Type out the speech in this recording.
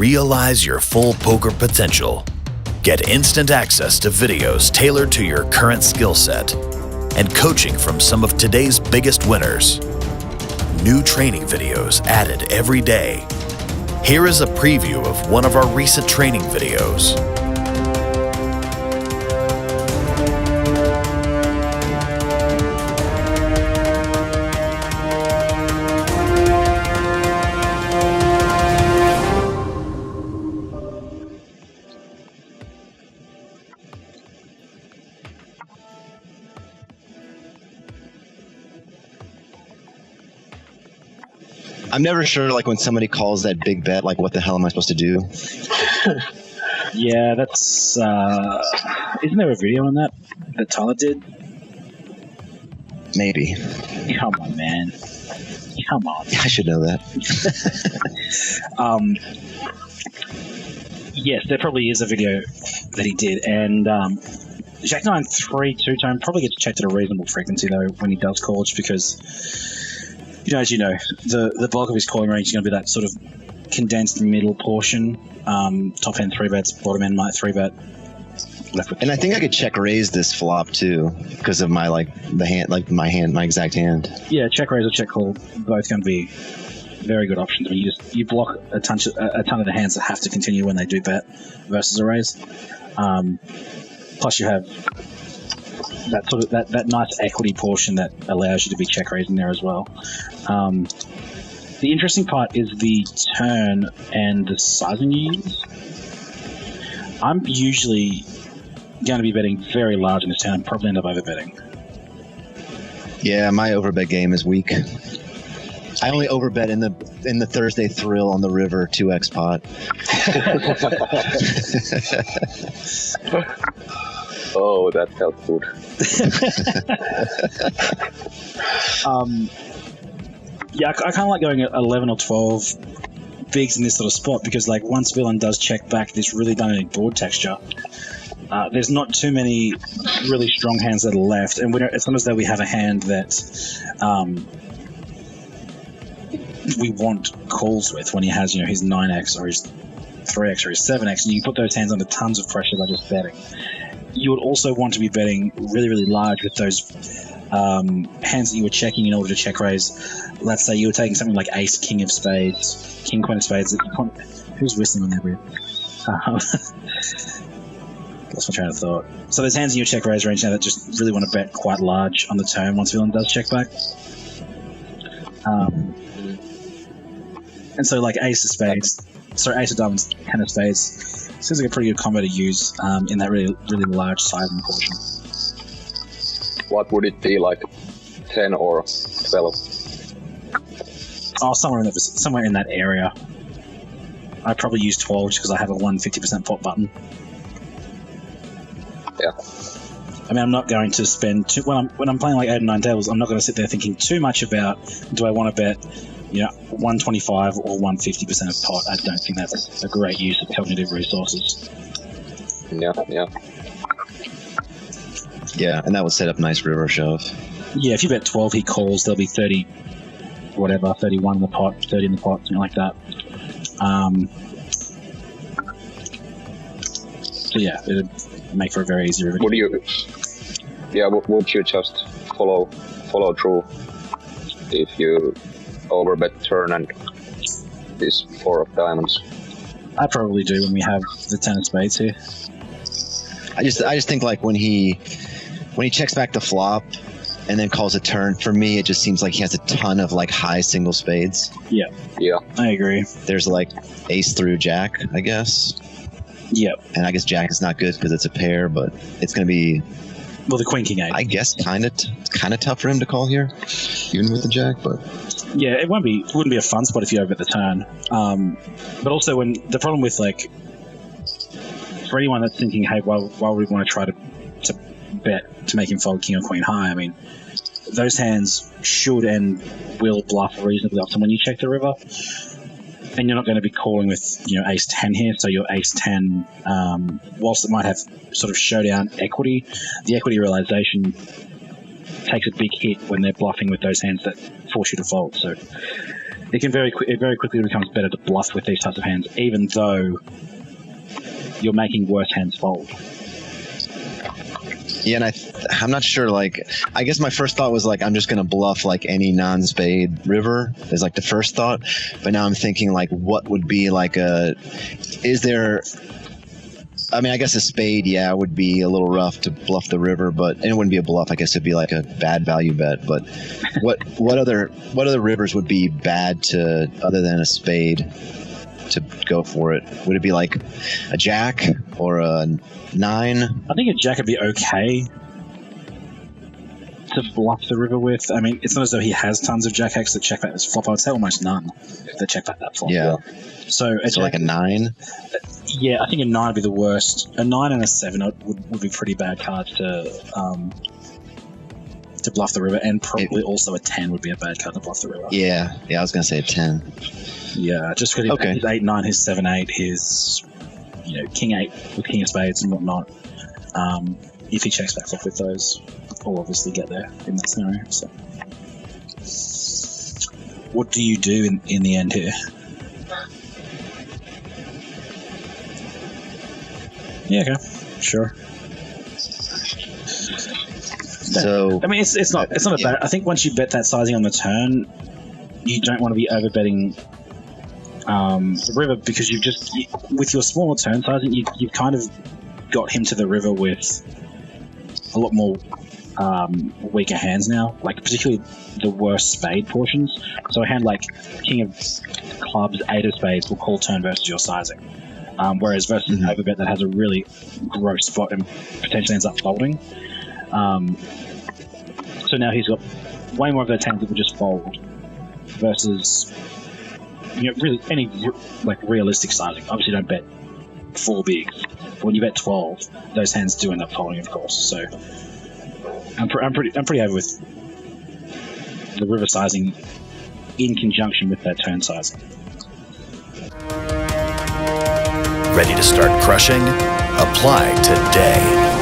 realize your full poker potential. Get instant access to videos tailored to your current skill set and coaching from some of today's biggest winners. New training videos added every day. Here is a preview of one of our recent training videos. I'm never sure, like, when somebody calls that big bet, like, what the hell am I supposed to do? Yeah, that's... isn't there a video on that Tyler did? Maybe. Come on, man. Come on. I should know that. Yes, there probably is a video that he did, and Jack 9 3 two-tone probably gets checked at a reasonable frequency, though, when he does call, just because... as you know, the bulk of his calling range is going to be that sort of condensed middle portion. Top end 3-bets, bottom end might 3-bet. And I think I could check raise this flop too, because of my my exact hand. Yeah, check raise or check call, both going to be very good options. I mean, you block a ton of the hands that have to continue when they do bet versus a raise. Plus, you have that sort of that nice equity portion that allows you to be check raising there as well. The interesting part is the turn and the sizing you use. I'm usually going to be betting very large in this turn. Probably end up overbetting. Yeah, my overbet game is weak. I only overbet in the Thursday thrill on the river 2x pot. Oh, that felt good. Yeah, I kind of like going at 11 or 12 bigs in this sort of spot because, like, once villain does check back, there's really dynamic board texture. There's not too many really strong hands that are left, and it's not as though we have a hand that we want calls with when he has, his 9x or his 3x or his 7x, and you put those hands under tons of pressure by just betting. You would also want to be betting really, really large with those hands that you were checking in order to check raise. Let's say you were taking something like ace, king of spades, king, queen of spades. Who's whistling on there, Brad? Lost my train of thought. So there's hands in your check raise range now that just really want to bet quite large on the turn once villain does check back. And so, like, ace of spades, ace of diamonds, 10 of spades, seems like a pretty good combo to use in that really, really large sizing portion. What would it be, like 10 or 12? Oh, somewhere in that area. I'd probably use 12 just because I have a 150% pot button. Yeah. I mean, I'm not going to spend when I'm playing like 8 and 9 tables. I'm not going to sit there thinking too much about, do I want to bet 125 or 150% of pot. I don't think that's a great use of cognitive resources. Yeah, and that would set up nice river shove. Yeah, if you bet 12, he calls. There'll be 30, 31 in the pot, 30 in the pot, something like that. So yeah, it'd make for a very easy river. Would you just follow through if you overbet turn and this 4 of diamonds? I probably do when we have the 10 of spades here. I just think, like, when he checks back the flop and then calls a turn, for me it just seems like he has a ton of, like, high single spades. Yeah, I agree. There's, like, ace through jack, I guess. Yep. And I guess jack is not good because it's a pair, but it's going to be, well, the queen king 8. I guess kind of tough for him to call here, even with the jack. But yeah, it wouldn't be a fun spot if you overbet the turn. But also, when the problem with, like, for anyone that's thinking, hey, why would we want to try to bet to make him fold king or queen high? I mean, those hands should and will bluff reasonably often when you check the river. And you're not going to be calling with, ace 10 here, so your ace 10, whilst it might have sort of showdown equity, the equity realization takes a big hit when they're bluffing with those hands that force you to fold. So it very quickly becomes better to bluff with these types of hands, even though you're making worse hands fold. Yeah, and I'm not sure. Like, I guess my first thought was like, I'm just gonna bluff like any non-spade river is like the first thought. But now I'm thinking like, what would be like is there? I mean, I guess a spade, yeah, would be a little rough to bluff the river, but it wouldn't be a bluff. I guess it'd be like a bad value bet. But what other rivers would be bad to other than a spade to go for it? Would it be like a jack or a 9? I think a jack would be okay to bluff the river with. I mean, it's not as though he has tons of jack X that check back this flop. I would say almost none that check back that flop. Yeah. So like a 9? Yeah, I think a 9 would be the worst. A 9 and a 7 would be pretty bad cards to bluff the river, and probably also a 10 would be a bad card to bluff the river. Yeah, I was going to say a 10. Yeah, just because his 8-9, his 7-8, his King 8 with King of Spades and whatnot. If he checks back flop with those, we'll obviously get there in that scenario. So, what do you do in the end here? Yeah, okay, sure. So I mean, it's not a bad. I think once you bet that sizing on the turn, you don't want to be overbetting the river, because with your smaller turn sizing, you've kind of got him to the river with a lot more weaker hands now, like particularly the worst spade portions. So a hand like King of Clubs, 8 of Spades will call turn versus your sizing, whereas versus an overbet that has a really gross spot and potentially ends up folding. So now he's got way more of those hands that will just fold versus really any like realistic sizing. Obviously, don't bet 4 bigs. But when you bet 12, those hands do end up folding, of course. So I'm pretty over with the river sizing in conjunction with that turn sizing. Ready to start crushing? Apply today.